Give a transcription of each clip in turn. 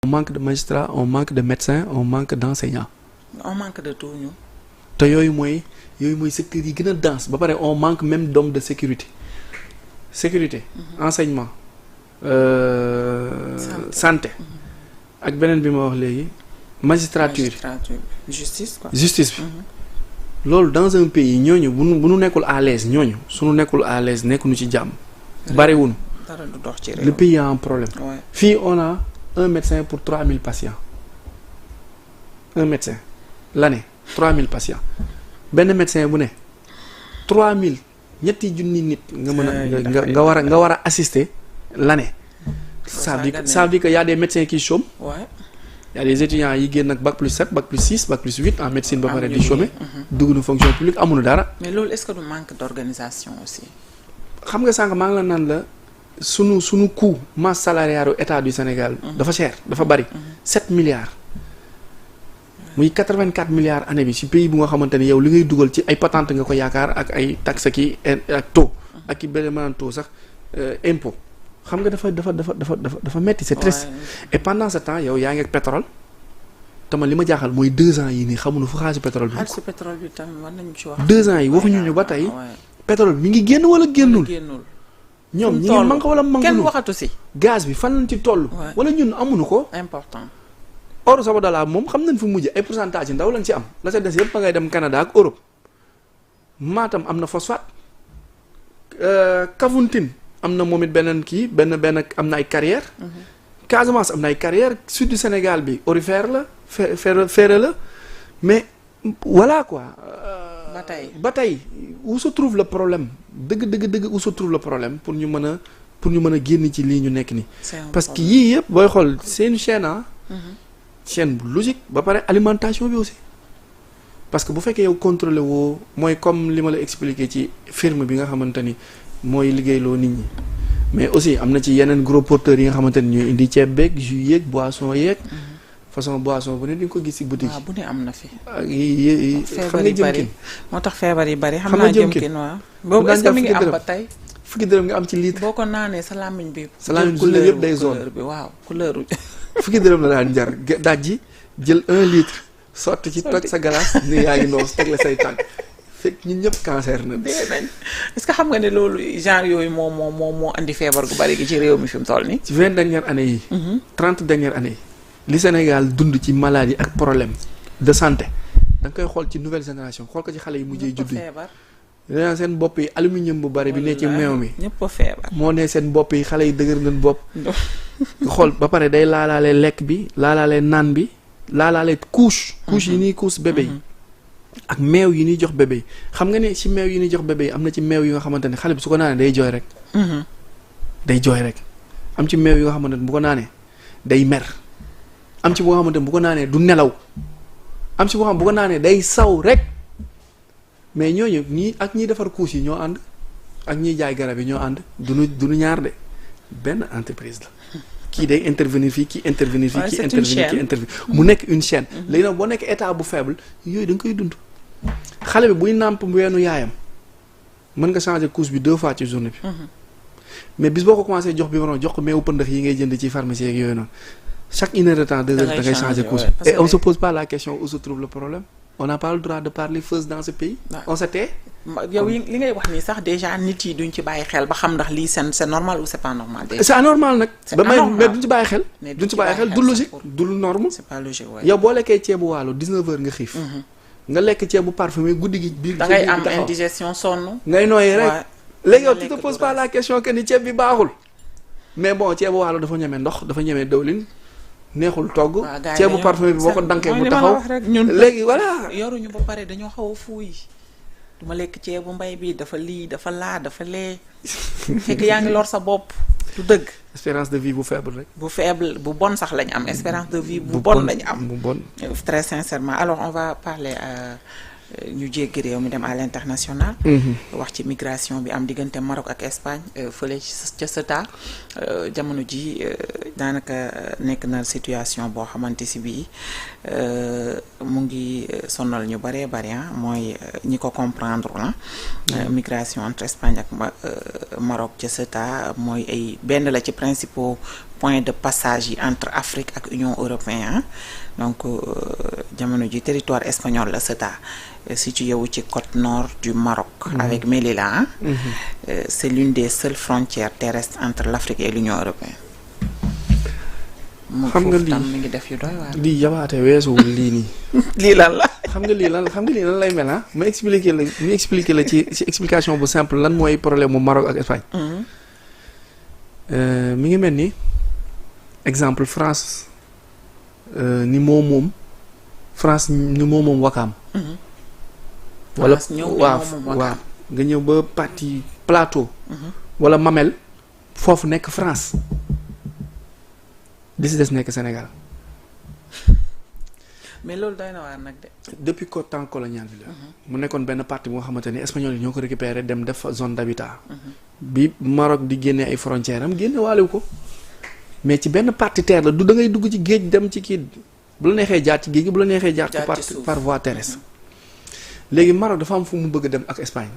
on manque de magistrats on manque de médecins on manque d'enseignants. on manque de tout ñu. te yooyu mooy secteur yi gën a dense ba pare on manque même d'hommes de sécurité. Enseignement. Santé. ak beneen bi ma wax léegi. magistrature justice quoi. justice bi. loolu dans un pays ñooñu bu nu nekkul à l'aise ñooñu suñu nekkul à l'aise nekkuñu ci jàmm. bariwuñu. dara du dox ci réew. le pays a un problème. Ouais. fii on a un médecin pour 3000 patients. un médecin l'année 3000 patients benn médecin bu ne 3000 ñetti junni nit. nga mën a nga war a assister l'année. ça veut dire que y a des médecins qui chôment. Ouais. y a des étudiants yi génn ak bac plus 7 bac plus 6 bac plus 8 en médecine ba pare di chômer. dugg na fonction publique amuñu dara. mais loolu est-ce que du manque d'organisation aussi. xam nga sànq maa ngi la naan la sunu coût masse salariale u état du Sénégal. dafa cher dafa bari. 7 milliards. muy 84 milliards année bi ci pays bu nga xamante ne yow li ngay dugal ci ay patente nga ko yaakaar ak ay taxe ki ak taux. ak i beneen maanaam taux sax impôt. xam nga dafa metti c'est triste. Et pendant ce temps yow yaa ngi ak pétrole. te man li ma jaaxal mooy 2 ans yi nii xamuñu fu xaalisu pétrole bi. xaalisu pétrole bi tam war nañu ci wax. 2 ans yi waxuñu ñu ba tey. pétrole mi ngi génn wala génnul. ñoom ñi ngi manqué wala manqué kenn waxatu si. gaz bi fan lañ ci toll. wala ñun amuñu ko. important. or Sabodala moom xam nañ fu mujj ay pourcentage ndaw lañ ci am la ca des yëpp ba ngay dem Canada ak Europe. Matam am na phosphate. Kafountine am na moom it beneen kii benn am na ay carrière. Casamance am na ay carrière sud du Sénégal bi aurifère la ferre la mais voilà quoi. ba tey où se trouve le problème dëgg où se trouve le problème pour ñu mën a génn ci lii ñu nekk nii. parce que yii yëpp booy xool c'est une chaîne chaîne bu logique ba pare alimentation bi aussi. parce que bu fekkee yow contrôlé woo mooy comme li ma la expliqué ci firme bi nga xamante ni mooy liggéeyloo nit ñi mais aussi am na ci yeneen gros porteurs yi nga xamante ni ñooy indi ceeb beeg jus yeeg boisson yeeg. façon boisson bu ne di nga ko gis ci boutique yi. waaw bu ne am na fi. xam nga jëmkin moo tax feebar yi bari. xam naa jëmkin waaw. boobu est-ce que mi ngi am ba tey. fukki dërëm nga am ci litre. boo ko naanee sa làmmiñ bi. sa làmmiñ couleur yëpp day zone bi waaw couleur fukki dërëm la daan jar daaj ji jël 1 litre. sotti ci toj sa glace ni yaa ngi noos teg la say tànk fekk ñun ñëpp cancer na. dee nañ est-ce que xam nga ne loolu genre yooyu moo andi feebar gu bari gi ci réew mi fi mu toll nii. ci 20 dernières années yi. 30 dernières années yi. li Sénégal dund ci maladie ak problème de santé da nga koy xool ci nouvelle génération xool ko ci xale yi mujjee judd yi. ñëpp seen bopp yi aluminium bu bari bi ne ci meew mi. ñëpp a feebar. moo ne seen bopp yi xale yi dëgër nañ bopp. xool ba pare day laalaale lekk bi laalaale naan bi. laalaale couche yi ñuy couche bébé yi ak meew yi ñuy jox bébé yi xam nga ne ci meew yi ñuy jox bébé yi am na ci meew yi nga xamante ne xale bi su ko naanee day jooy rek am ci meew yi nga xamante ne bu ko naanee day mer am ci boo xamante ne bu ko naanee du nelaw am ci boo xam bu ko naanee day saw rek mais ñooñu ñii defar couche yi ñoo ànd ak ñiy jaay garab yi ñoo ànd duñu ñaar de benn entreprise la kii day intervenir fii kii intervenir fii kii intervenir mu nekk une chaîne léegi nag boo nekk état bu faible yooyu da nga koy dund xale bi buy nàmp weenu yaayam mën nga changer couche bi 2 fois ci journée bi mais bis boo ko commencé jox biberon jox ko meewu pëndax yi ngay jënd ci pharmacie ak yooyu noonu chaque 1 heure de temps 2 heures da ngay changer couche bi et on se pose pas la question où se trouve le problème on n'a pas le droit de parler fausse dans ce pays on se tait yow li ngay wax nii sax déjà nit yi duñ ci bàyyi xel ba xam ndax lii c'est normal ou c'est pas normal. c'est anormal nag. mais duñ ci bàyyi xel. duñ ci bàyyi xel du logique du norme. c'est pas logique waaye. yow boo lekkee ceebu waalo 19h nga xiif. nga lekk ceebu parfumé guddi gi. biir da ngay am indigestion sonn. ngay nooyi rek. léegi yow tu te poses pas la question que ni ceeb bi baaxul. mais bon ceebu waalo dafa ñeme ndox dafa ñeme dawlin. neexul togg. ceebu parfumé bi boo ko dankee mu taxaw. léegi voilà. yoruñu ba pare dañoo xaw a fuuy. duma lekk ceebu mbay bi dafa lii dafa laa dafa lee fekk yaa ngi lor sa bopp du dëgg. espérance de vie bu faible rek. bu faible bu bon sax lañ am espérance de vie bu bon lañ am. bu bon très sincèrement alors on va parler ñu jéggi réew mi dem à l'international. wax ci migration bi am diggante Maroc ak Espagne fële ca Ceuta jamono ji daanaka nekk na situation boo xamante si bii mu ngi sonal ñu baree bari mooy ñi ko comprendre la migration entre Espagne ak Maroc ca Ceuta mooy ay benn la ci principaux point de passage yi entre Afrique ak Union européenne donc jamono ji territoire espagnol la Ceuta situé wu ci côte nord du Maroc avec Melilla c'est l'une des seules frontières terrestres entre l'Afrique et l'Union européenne. xam nga lii mi ngi def yu doy waar. lii yabaate weesuwul lii nii. lii lan la. xam nga lii lan lay mel ma expliquer la ci explication bu simple lan mooy problème mu Maroc ak Espagne. mi ngi mel ni exemple France ni moom France ni moom Wakaam. wala waaw nga ñëw ba partie plateau. wala Mamel foofu nekk France. di si des nekk Sénégal. mais loolu doy na waar nag de. depuis que temps colonial bi la. mu nekkoon benn partie bu nga xamante ni espagnol yi ñoo ko récupéré dem def zone d'habitat. bi Maroc di génne ay frontières am génne waalewu ko. mais ci benn partie terre la du da ngay dugg ci géej dem ci kii bu la neexee jaar ci géej gi bu la neexee jaar ko par voie terrestre. léegi Maroc dafa am fu mu bëgg dem ak Espagne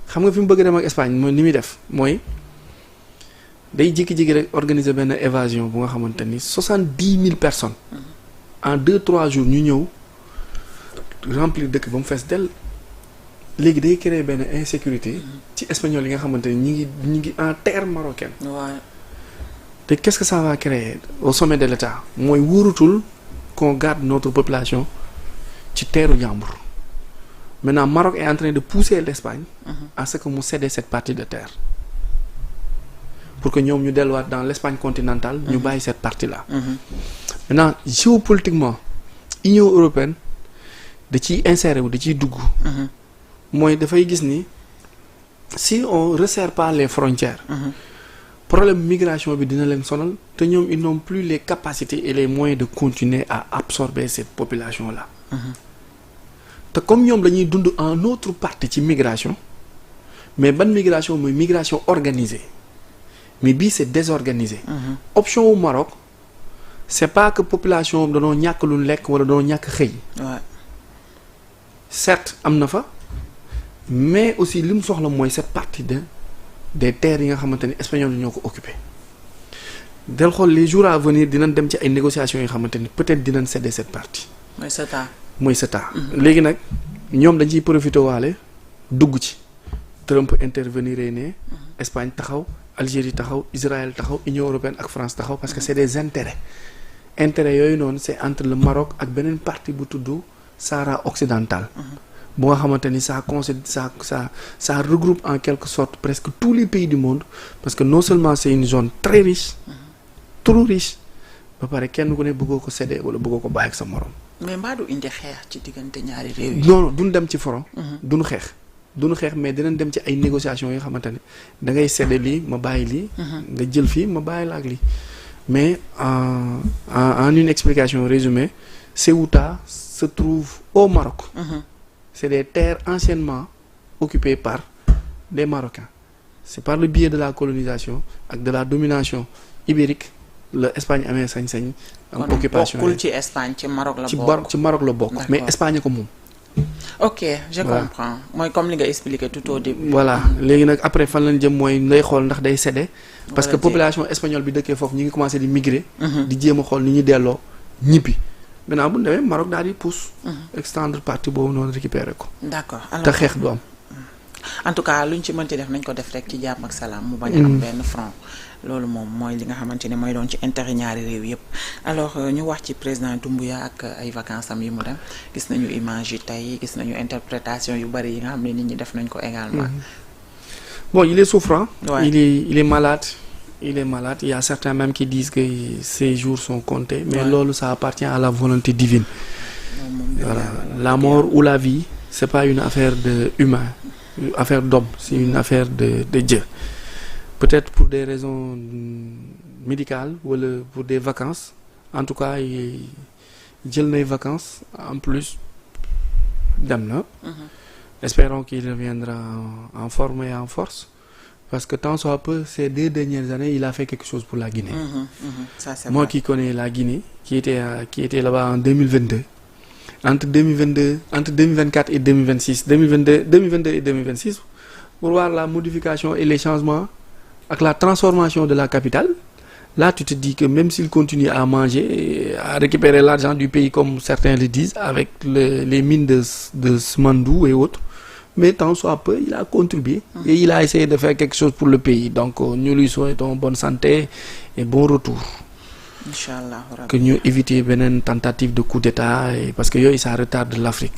xam nga fi mu bëgg dem ak Espagne mooy ni muy def mooy. day jékki-jékki rek organiser benn évasion bu nga xamante ni 70 000 personnes. en 2-3 jours ñu ñëw remplir dëkk ba mu fees dell. léegi day créer benn insécurité. ci espagnol yi nga xamante ni ñi ngi en terre marocaine. waaw. te qu'est-ce que ça va créer au sommet de l'État mooy wóorutul qu'on garde notre population ci teeru jàmbur. maintenant Maroc est en train de pousser l'Espagne. à ce que mu cède cette partie de terre. pour que ñoom ñu delluwaat dans l'Espagne continentale. ñu bàyyi cette partie là. maintenant géopolitiquement Union européenne da ciy insérer wu da ciy dugg. mooy dafay gis ni si on resserre pas les frontières. problème migration bi dina leen sonal te ñoom ils n'ont plus les capacités et les moyens de continuer à absorber cette population là. te comme ñoom dañuy dund en autre partie ci migration mais ban migration mooy migration organisée. mais bii c'est désorganisé. option wu Maroc c'est pas que population danoo ñàkk lu lekk wala danoo ñàkk xëy. certes am na fa mais aussi li mu soxla mooy cette partie des terres yi nga xamante ni espagnol yi ñoo ko occupé. del xool les jours à venir dinañ dem ci ay négociations yi xamante ni peut-être dinañ céder cette partie. mooy Ceuta. léegi nag ñoom dañ ciy profité waale dugg ci. Trump intervenir ne. Espagne taxaw. Algérie taxaw Israël taxaw Union européenne ak France taxaw parce que c'est des intérêts yooyu noonu c'est entre le Maroc ak beneen partie bu tudd Sahara occidental. bu nga xamante ni ça regroupe en quelque sorte presque tous les pays du monde parce que non seulement c'est une zone très riche. trop riche ba pare kenn ku ne bëggoo ko céder wala bëggoo ko bàyyi ak sa morom. mais mbaa du indi xeex ci diggante ñaari réew yi. non duñ dem ci front. duñu xeex. mais dinañ dem ci ay négociations yoo xamante ne da ngay céder lii ma bàyyi lii. nga jël fii ma bàyyi la ak lii. mais en une explication résumée Ceuta se trouve au Maroc. C'est des terres anciennement occupées par des Marocains. C'est par le biais de la colonisation ak de la domination ibérique la Espagne amee sañ-sañ. am occupation bokkul ci Espagne ci Maroc la bokk. ci Maroc la bokk mais Espagne ko moom. ok je comprends mooy comme li nga expliqué tout au début. voilà léegi nag après fan lañ jëm mooy lay xool ndax day céder. parce que population espagnole bi dëkkee foofu ñu ngi commencé di migrer. di jéem a xool ni ñuy delloo ñibbi. maintenant bu ñu demee Maroc daal di pousse. extendre partie boobu noonu récupérer ko. d'accord te xeex du am. en tout cas luñ ci mënti def nañ ko def rek ci jàmm ak salaam. mu bañ a am benn front. loolu moom mooy li nga xamante ne mooy doon ci intérêt ñaari réew yëpp alors ñu wax ci président Doumbouya ak ay vacances am yi mu dem gis nañu image yi tey gis nañu interprétation yu bari yi nga xam ne nit ñi def nañ ko également. bon il est souffrant. Ouais. il est malade. Il y a certains même qui disent que ses jours sont comptés mais loolu ça appartient à la volonté divine. Voilà. La mort ou la vie c'est pas une affaire de humain, une affaire d'homme, c'est une affaire de Dieu. Peut-être pour des raisons médicales wala pour des vacances en tout cas jël nay vacances en plus dem na. Espérons qu'il reviendra en forme et en force. Parce que tant soit peu, ces 2 dernières années, il a fait quelque chose pour la Guinée. Ça, c'est Moi vrai. qui connais la Guinée, qui était là-bas en 2022, entre 2024 et 2026, 2022 et 2026, pour voir la modification et les changements avec la transformation de la capitale, là tu te dis que même s'il continue à manger, à récupérer l'argent du pays comme certains le disent, avec les mines de Smandou et autres, mais tant soit peu, il a contribué et il a essayé de faire quelque chose pour le pays. Donc nous lui souhaitons bonne santé et bon retour. Inch'Allah. Que nous éviter une tentative de coup d'État, parce que ça retarde l'Afrique.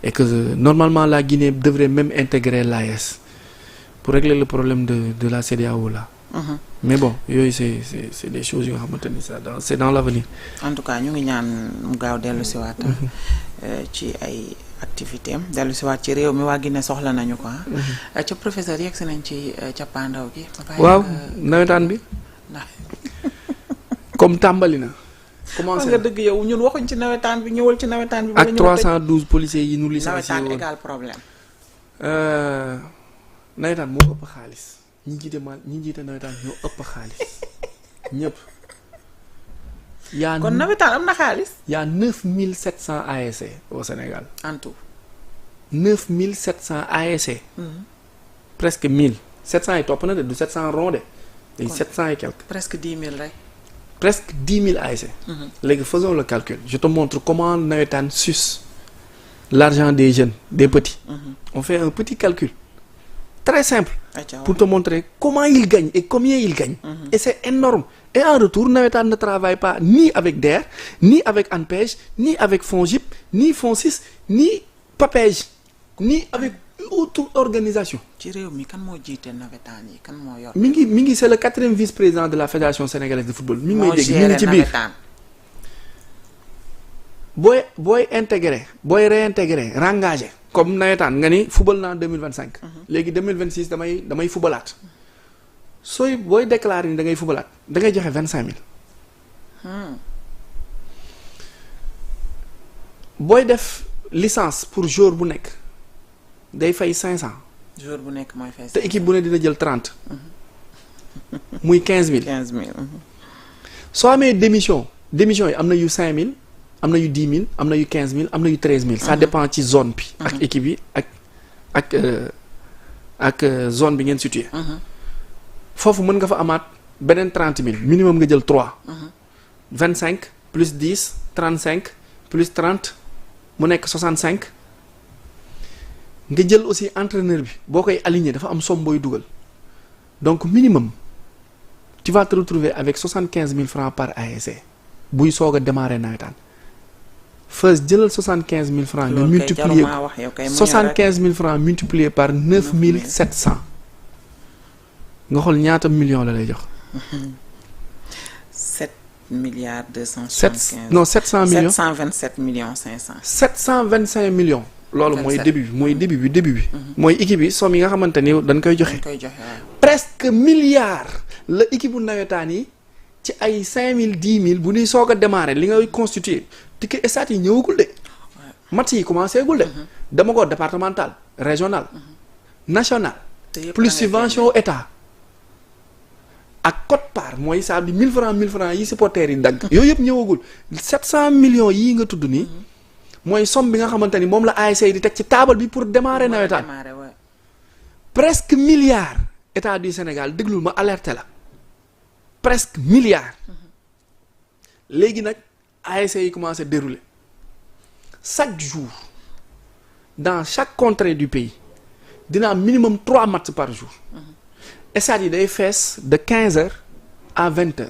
Et que normalement la Guinée devrait même intégrer l'AES pour régler le problème de la CEDEAO là. Mais bon, c'est des choses qui c'est dans l'avenir. En tout cas, nous avons gaaw dellu ci waat ci ay activité am dellu ci waat ci réew mi waa Guinée soxla nañu ko ca professeur yegg si nañ ci cappaandaw gi. waaw nawetaan bi comme tàmbali na. commencé nga dëgg yow ñun waxuñ ci nawetaan bi ñëwal ci nawetaan bi. ak 312 policiers yi ñu licencié woon nawetaan égal problème. nawetaan moo ëpp xaalis ñi jiite nawetaan ñoo ëpp xaalis ñëpp. kon nawetaan am na xaalis. y a 9700 ASC au Sénégal. en tout. 9700 ASC. presque 1000. 700 yi topp na de du 700 rond de. day 700 et quelques. presque 10 000 rek. Presque 10 000 ASC. Léegi faisons le calcul. Je te montre comment nawetaan suce l'argent des jeunes, des petits. On fait un petit calcul. Très simple. Pour te montrer comment ils gagnent et combien ils gagnent. Et c'est énorme. Et en retour, nawetaan ne travaille pas ni avec DER, ni avec ANPEJ, ni avec FONGIP, ni FONSIS, ni PAPEJ, ni avec autre organisation. ci réew mi kan moo jiite nawetaan yi kan moo yor. mi ngi c'est le 4e vice-président de la Fédération sénégalaise de football. mi ngi may dégg mi ngi ci biir booy intégré booy réintégré rengagé comme nawetaan nga ni football naa 2025. léegi 2026 damay footballaat sooy booy déclaré ni da ngay footballaat da ngay joxe 25000. booy def licence pour jour bu nekk day fay 500. jour bu nekk mooy fay 500 te équipe bu ne dina jël 30. muy 15000. 15000. soo amee démission yi am na yu 5000 am na yu 10 000 am na yu 15000 am na yu 13000. ça dépend ci zone bi. ak équipe yi ak zone bi ngeen situé. foofu mën nga fa amaat beneen 30000 minimum nga jël 3. 25 plus 10 35 plus 30 mu nekk 65. nga jël aussi entraîneur bi boo koy aligné dafa am somme booy dugal donc minimum tu vas te retrouver avec 75 000 francs par ASC buy soog a démarrer nawetaan first jëlal 75 000 francs nga multiplier 75 000 francs multiplié par 9700 nga xool ñaata millions la lay jox. 7 milliards 275. non 700 millions 727 millions 500. 725 millions. loolu mooy début bi. mooy équipe bi somme yi nga xamante ni dañ koy joxe. presque milliard la équipe bu nawetaan yi ci ay 5000 10 000 bu ñuy soog a démarrer li ngay constituer ticket stade yi ñëwagul de. match yi commencé gul de. dama ko départemental régional. national. plus subvention état. ak quote-part mooy saa bi 1000 francs yi supporters yi dagg. yooyu yëpp ñëwagul 700 millions yii nga tudd nii. mooy somme bi nga xamante ni moom la ASC di teg ci table bi pour démarrer nawetaan presque milliard état du Sénégal déglul ma alerté la presque milliard léegi nag ASC yi commencé dérouler chaque jour dans chaque contrée du pays dina am minimum 3 matchs par jour stade yi day fees de 15h à 20h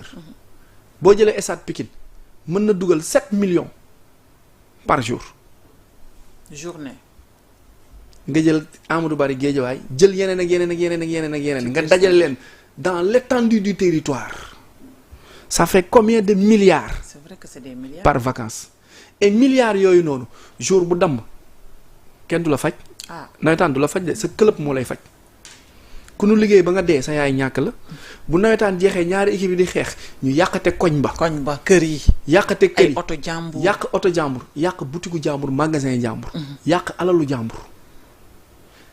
boo jëlee stade Pikine mën na dugal 7 millions par jour. journée. nga jël Amadou Bari Guédiawaye jël yeneen nga dajale leen dans l'étendue du territoire ça fait combien de milliards. C'est vrai que c'est des milliards. Par vacances et milliards yooyu noonu jour bu damm kenn du la faj. nawetaan du la faj de sa club moo lay faj. ku nu liggéey ba nga dee sa yaay ñàkk la bu nawetaan jeexee ñaari équipe yi di xeex ñu yàqate koñ ba kër yi yàqate kër yi ay oto jàmbur yàq oto jàmbur yàq butigu jàmbur magasin jàmbur yàq alalu jàmbur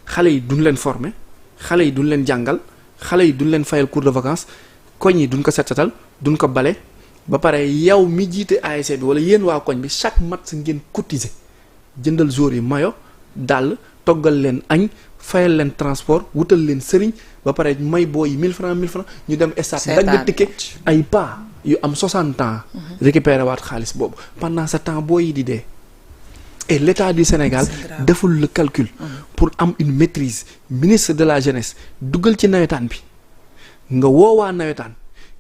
xale yi duñ leen former xale yi duñ leen jàngal xale yi duñ leen fayal cours de vacances koñ yi duñ ko setsatal duñ ko bale ba pare yow mi jiite ASC bi wala yéen waa koñ bi chaque match ngeen cotiser jëndal joueurs yi mayo dàll toggal leen añ fayal leen transport wutal leen sëriñ ba pare may booy 1000 francs ñu dem stade dagg ticket ay pas yu am 60 ans récupérer waat xaalis boobu pendant ce temps booy yi di dee et l'État du Sénégal deful le calcul pour am une maîtrise ministre de la jeunesse dugal ci nawetaan bi nga woowaa nawetaan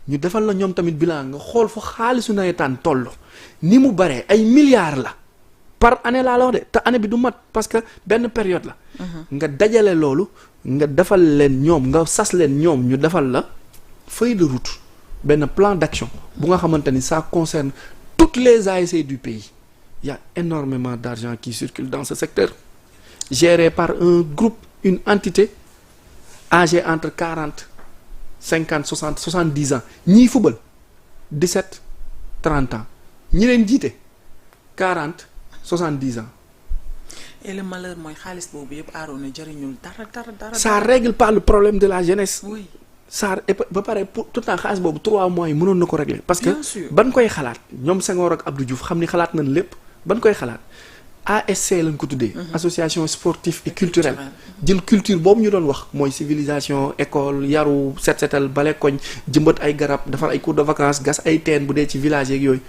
ñu defal la ñoom tamit bilan nga xool fu xaalisu nawetaan toll ni mu baree ay milliards la par année laa la wax de te année bi du mat parce que benn période la nga dajale loolu nga defal leen ñoom nga sas leen ñoom ñu defal la feuille de route benn plan d'action bu nga xamante ni ça concerne toutes les ASC du pays. Il y a énormément d'argent qui circule dans ce secteur géré par un groupe, une entité âgée entre 40 50 60 70 ans ñii fubal 17 30 ans ñi leen jiite 40 70 ans. et le malheur mooy xaalis boobu yëpp aaroon na jëriñul dara. ça règle pas le problème de la jeunesse. oui ça ba pare pour tout le temps xaalis boobu 3 mois yi mënoon na ko régler. parce que ban koy xalaat ñoom Senghor ak Abdou Diouf xam ni xalaat nañ lépp ban koy xalaat ASC lañ ko tuddee. association sportive et culturelle. jël culture boobu ñu doon wax mooy civilisation école yaru set setal bale koñ jëmbat ay garab defar ay cours de vacances gas ay teen bu dee ci village yeeg yooyu.